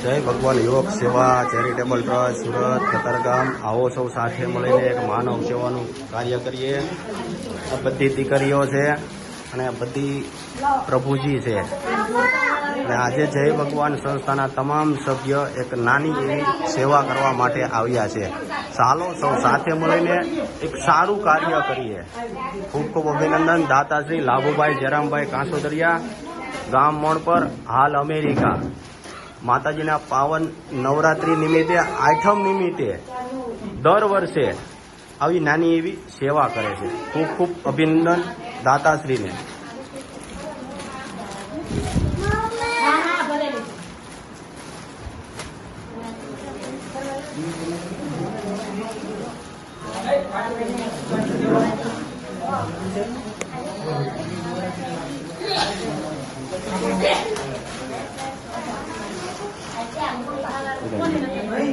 જય ભગવાન યુવક સેવા ચેરિટેબલ ટ્રસ્ટ સુરત કતારગામ આવો સૌ સાથે મળીને એક માનવ સેવાનું કાર્ય કરીએ। આ બધી દીકરીઓ છે અને આ બધી પ્રભુજી છે અને આજે જય ભગવાન સંસ્થાના તમામ સભ્ય એક નાની એવી સેવા કરવા માટે આવ્યા છે। ચાલો સૌ સાથે મળીને એક સારું કાર્ય કરીએ। ખૂબ ખૂબ અભિનંદન દાતાશ્રી લાભુભાઈ જયરામભાઈ કાંસોદરિયા, ગામ મોણપર, હાલ અમેરિકા। માતાજીના પાવન નવરાત્રી નિમિત્તે, આઠમ નિમિત્તે દર વર્ષે આવી નાની એવી સેવા કરે છે। ખૂબ ખૂબ અભિનંદન દાતાશ્રીને।